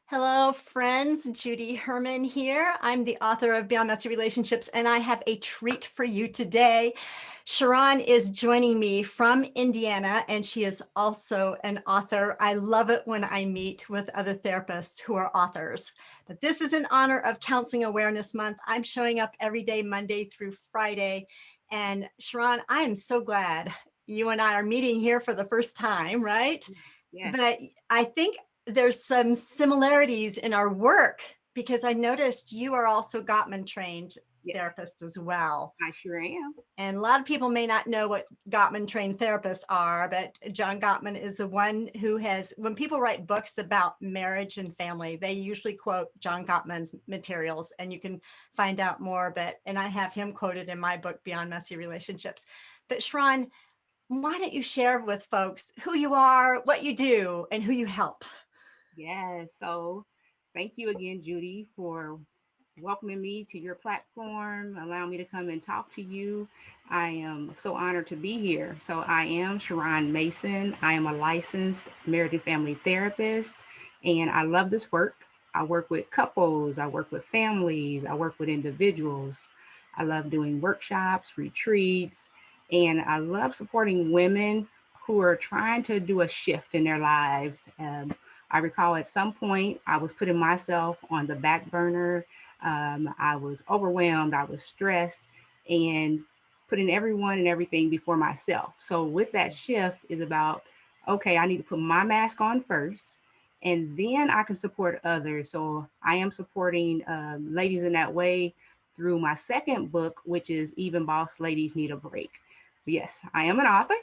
Hello, friends. Judy Herman here. I'm the author of Beyond Messy Relationships, and I have a treat for you today. Sharron is joining me from Indiana, and she is also an author. I love it when I meet with other therapists who are authors. But this is in honor of Counseling Awareness Month. I'm showing up every day, Monday through Friday. And Sharron, I am so glad you and I are meeting here for the first time, right? Yes, But I think there's some similarities in our work because I noticed you are also Gottman trained yes, therapist as well. I sure am. And a lot of people may not know what Gottman trained therapists are, but John Gottman is the one who has, when people write books about marriage and family, they usually quote John Gottman's materials and you can find out more. And I have him quoted in my book, Beyond Messy Relationships. But Sharron, why don't you share with folks who you are, what you do, and who you help? Yes. So thank you again, Judy, for welcoming me to your platform, allowing me to come and talk to you. I am so honored to be here. So I am Shar'ron Mason. I am a licensed marriage and family therapist, and I love this work. I work with couples, I work with families, I work with individuals. I love doing workshops, retreats, and I love supporting women who are trying to do a shift in their lives. I recall at some point I was putting myself on the back burner. I was overwhelmed, I was stressed, and putting everyone and everything before myself. So, with that shift, is about okay, I need to put my mask on first, and then I can support others. So, I am supporting ladies in that way through my second book, which is Even Boss Ladies Need a Break. Yes, I am an author.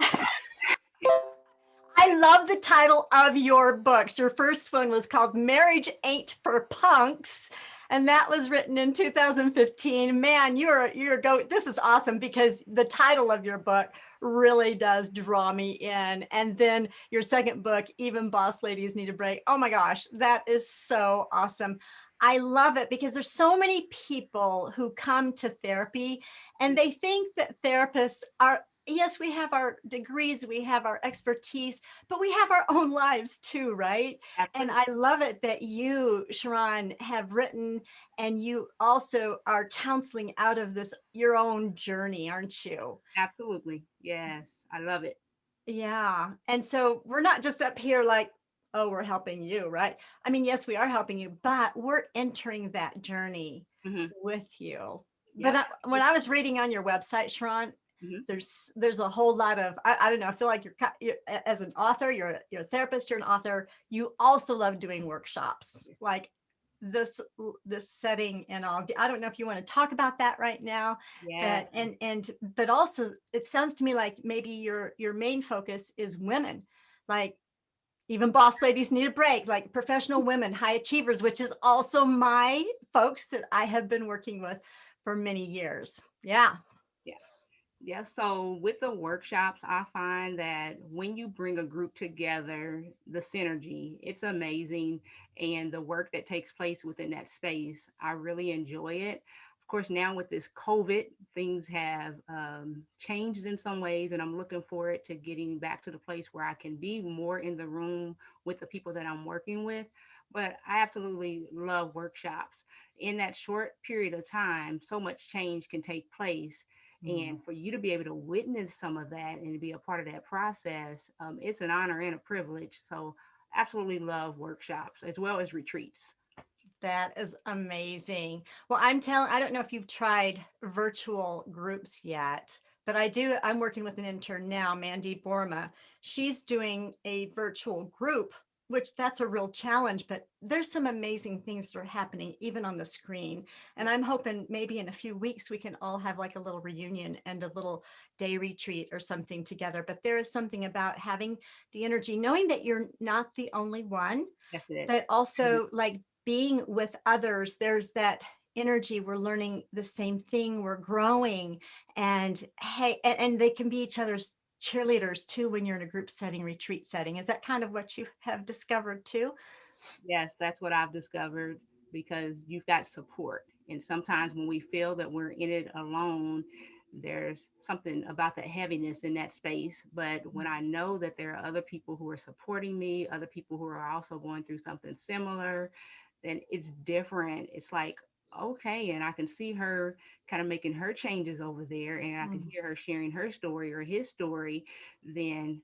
I love the title of your books. Your first one was called Marriage Ain't for Punks, and that was written in 2015. Man, you're go. This is awesome because the title of your book really does draw me in. And then your second book, Even Boss Ladies Need a Break. Oh my gosh, that is so awesome. I love it because there's so many people who come to therapy and they think that therapists are, yes, we have our degrees, we have our expertise, but we have our own lives too, right? And Absolutely. I love it that you, Sharon, have written and you also are counseling out of this your own journey, aren't you? Absolutely. Yes, I love it. Yeah. And so we're not just up here like, oh, we're helping you, right? I mean, yes, we are helping you, but we're entering that journey Hmm. with you. But Yep. when I was reading on your website, Sharon, Hmm. there's a whole lot of I don't know. I feel like you're as an author, you're a therapist, you're an author. You also love doing workshops like this this setting and all. I don't know if you want to talk about that right now, Yes. but also it sounds to me like maybe your main focus is women, like even boss ladies need a break, like professional women, high achievers, which is also my folks that I have been working with for many years. Yeah. Yeah. Yeah. So with the workshops, I find that when you bring a group together, the synergy, it's amazing. And the work that takes place within that space, I really enjoy it. Of course, now with this COVID, things have changed in some ways, and I'm looking forward to getting back to the place where I can be more in the room with the people that I'm working with. But I absolutely love workshops. In that short period of time, so much change can take place, Mm. and for you to be able to witness some of that and to be a part of that process, it's an honor and a privilege. So, absolutely love workshops as well as retreats. That is amazing. Well, I don't know if you've tried virtual groups yet, but I do. I'm working with an intern now, Mandy Borma. She's doing a virtual group, which that's a real challenge, but there's some amazing things that are happening even on the screen. And I'm hoping maybe in a few weeks we can all have like a little reunion and a little day retreat or something together. But there is something about having the energy, knowing that you're not the only one, That's it. but also like being with others, there's that energy. We're learning the same thing, we're growing, and hey, and they can be each other's cheerleaders too when you're in a group setting, retreat setting. Is that kind of what you have discovered too? Yes, that's what I've discovered, because you've got support. And sometimes when we feel that we're in it alone, there's something about that heaviness in that space. But when I know that there are other people who are supporting me, other people who are also going through something similar, then it's different. It's like, okay, and I can see her kind of making her changes over there, and I can Mm, hear her sharing her story or his story, then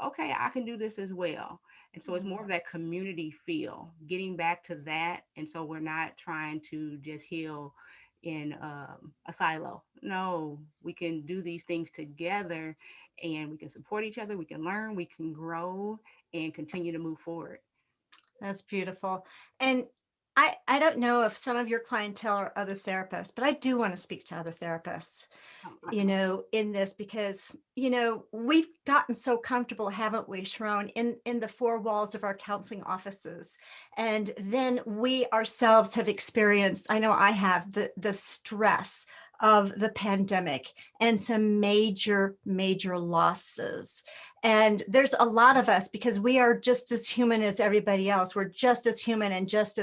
okay, I can do this as well. And so it's mm. more of that community feel, getting back to that. And so we're not trying to just heal in a silo. No, we can do these things together and we can support each other. We can learn, we can grow and continue to move forward. That's beautiful. And I don't know if some of your clientele are other therapists, but I do want to speak to other therapists, in this because, we've gotten so comfortable, haven't we, Sharron, in the four walls of our counseling offices. And then we ourselves have experienced, I know I have, the stress of the pandemic and some major, major losses. And there's a lot of us because we are just as human as everybody else. We're just as human and just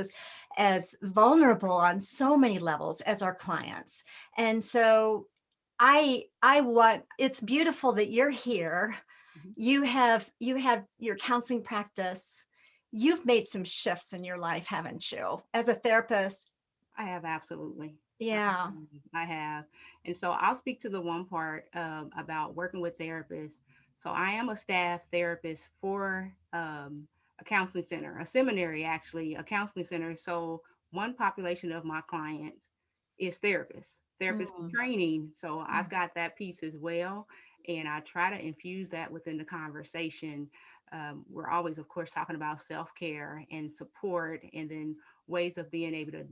as vulnerable on so many levels as our clients. And so I want, it's beautiful that you're here. Mhm. You have your counseling practice. You've made some shifts in your life, haven't you? As a therapist. I have absolutely. Yeah. I have. And so I'll speak to the one part about working with therapists. So I am a staff therapist for a counseling center, a seminary, actually, a counseling center. So one population of my clients is therapists, therapist Mm, training. So mm, I've got that piece as well. And I try to infuse that within the conversation. We're always, of course, talking about self care and support, and then ways of being able to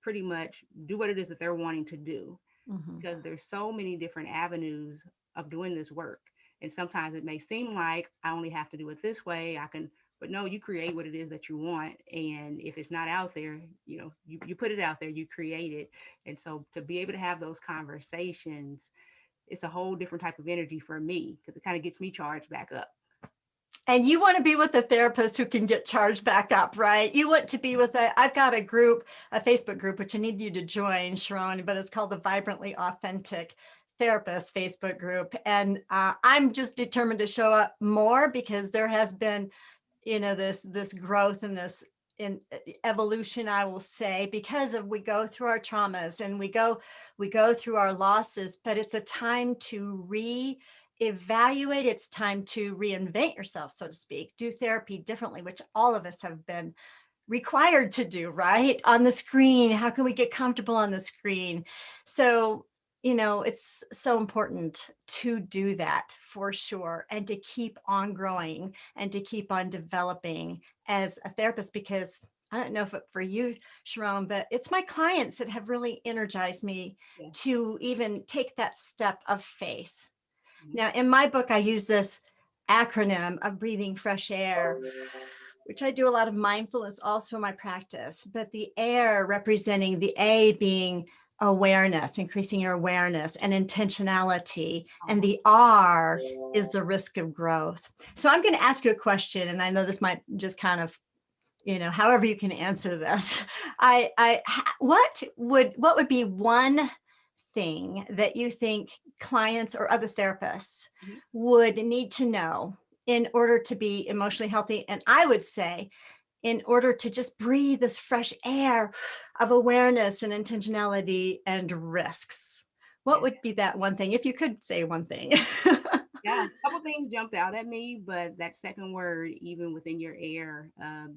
pretty much do what it is that they're wanting to do, mhm, because there's so many different avenues of doing this work. And sometimes it may seem like I only have to do it this way. I can, but no, you create what it is that you want. And if it's not out there, you put it out there, you create it. And so to be able to have those conversations, it's a whole different type of energy for me because it kind of gets me charged back up. and you want to be with a therapist who can get charged back up, right? You want to be with I've got a group, a Facebook group, which I need you to join, Sharron, but it's called the Vibrantly Authentic Therapist Facebook group. And I'm just determined to show up more because there has been, this growth and this in evolution, I will say, because of we go through our traumas and we go through our losses, but it's a time to evaluate. It's time to reinvent yourself, so to speak, do therapy differently, which all of us have been required to do, right? On the screen. How can we get comfortable on the screen? So, it's so important to do that for sure and to keep on growing and to keep on developing as a therapist because I don't know if it for you, Sharon, but it's my clients that have really energized me Yeah. to even take that step of faith. Mhm. Now, in my book, I use this acronym of breathing fresh air, which I do a lot of mindfulness also in my practice, but the air representing the A being awareness, increasing your awareness and intentionality. And Uh-huh. the R is the risk of growth. So I'm going to ask you a question, and I know this might just kind of, however you can answer this. What would be one thing that you think clients or other therapists Mhm. would need to know in order to be emotionally healthy? And I would say, in order to just breathe this fresh air of awareness and intentionality and risks. What Yeah. would be that one thing, if you could say one thing? Yeah, a couple things jumped out at me, but that second word, even within your air,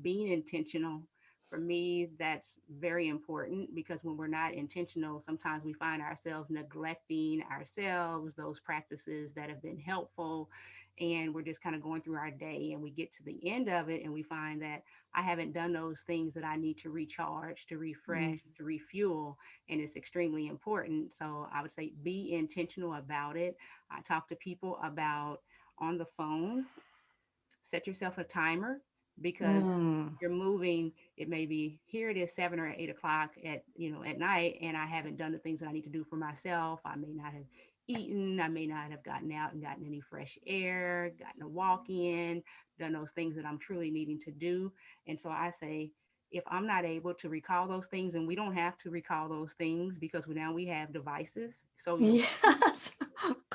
being intentional, for me, that's very important because when we're not intentional, sometimes we find ourselves neglecting ourselves, those practices that have been helpful, and we're just kind of going through our day and we get to the end of it and we find that I haven't done those things that I need to recharge, to Mm, refresh, to refuel, and it's extremely important. So I would say be intentional about it. I talk to people about on the phone, set yourself a timer because mm, you're moving. It may be here it is 7 or 8 o'clock at night, and I haven't done the things that I need to do for myself. I may not have eaten. I may not have gotten out and gotten any fresh air, gotten a walk in, done those things that I'm truly needing to do. And so I say, if I'm not able to recall those things, and we don't have to recall those things because now we have devices. So Yes.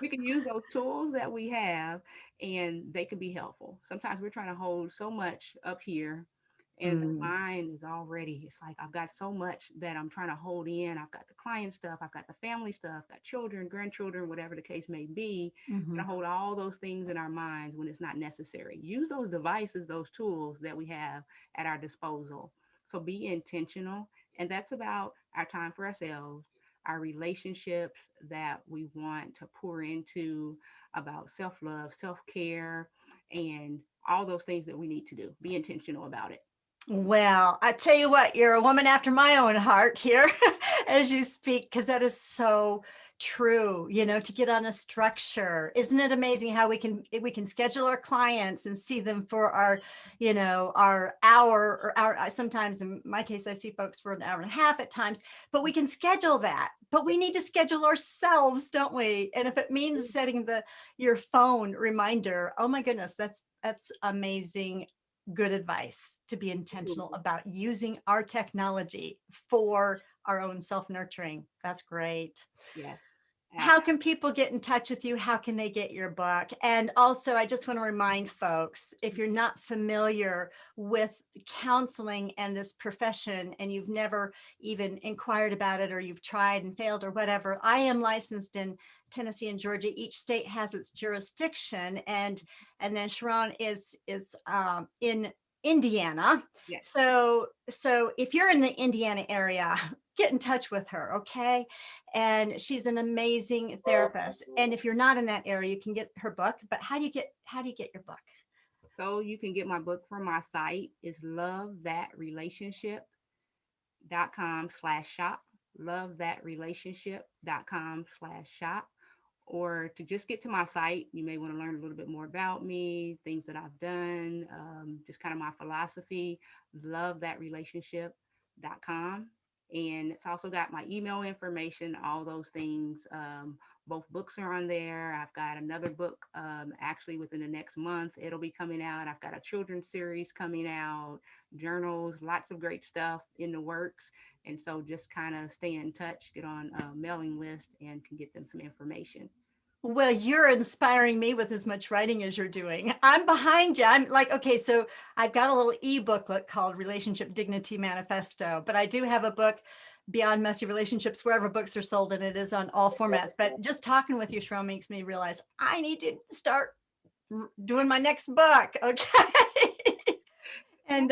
we can use those tools that we have, and they can be helpful. Sometimes we're trying to hold so much up here, and the Mm, mind is already, it's like I've got so much that I'm trying to hold in. I've got the client stuff, I've got the family stuff, got children, grandchildren, whatever the case may be. To mhm. hold all those things in our minds when it's not necessary. Use those devices, those tools that we have at our disposal. So be intentional. And that's about our time for ourselves, our relationships that we want to pour into, about self love, self care, and all those things that we need to do. Be intentional about it. Well, I tell you what, you're a woman after my own heart here as you speak, because that is so true, to get on a structure. Isn't it amazing how we can schedule our clients and see them for our hour or hour. Sometimes in my case, I see folks for an hour and a half at times, but we can schedule that. But we need to schedule ourselves, don't we? And if it means setting your phone reminder, oh my goodness, that's amazing. Good advice to be intentional about using our technology for our own self-nurturing. That's great. Yes. How can people get in touch with you? How can they get your book? And also, I just want to remind folks, if you're not familiar with counseling and this profession, and you've never even inquired about it, or you've tried and failed or whatever, I am licensed in Tennessee and Georgia. Each state has its jurisdiction, and then Sharron is in Indiana. Yes. So if you're in the Indiana area, get in touch with her, okay? And she's an amazing therapist. And if you're not in that area, you can get her book. But how do you get your book? So you can get my book from my site. It's lovethatrelationship.com/shop. Lovethatrelationship.com/shop. Or to just get to my site, you may want to learn a little bit more about me, things that I've done, just kind of my philosophy. Lovethatrelationship.com. And it's also got my email information, all those things. Both books are on there. I've got another book actually within the next month. It'll be coming out. I've got a children's series coming out, journals, lots of great stuff in the works. And so just kind of stay in touch, get on a mailing list, and can get them some information. Well, you're inspiring me with as much writing as you're doing. I'm behind you. I'm like, okay, so I've got a little e-booklet called Relationship Dignity Manifesto, but I do have a book, Beyond Messy Relationships, wherever books are sold, and it is on all formats. But just talking with you, Sharron, makes me realize I need to start doing my next book. Okay. And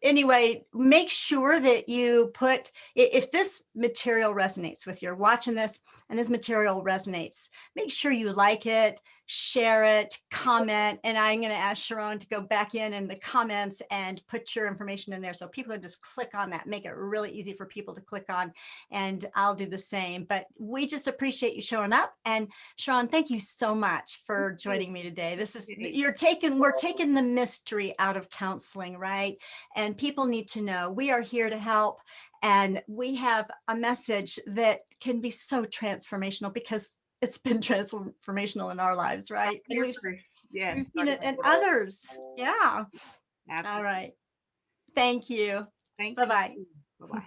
anyway, make sure that you put, if this material resonates with you, you're watching this and this material resonates, make sure you like it, share it, comment. And I'm going to ask Sharron to go back in the comments and put your information in there, so people can just click on that, make it really easy for people to click on, and I'll do the same. But we just appreciate you showing up. And Sharron, thank you so much for joining me today. We're taking the mystery out of counseling, right? And people need to know we are here to help. And we have a message that can be so transformational, because it's been transformational in our lives, right? And Yes. we've seen it in others. Yeah. Absolutely. All right. Thank you. Thank Bye-bye. you. Bye-bye.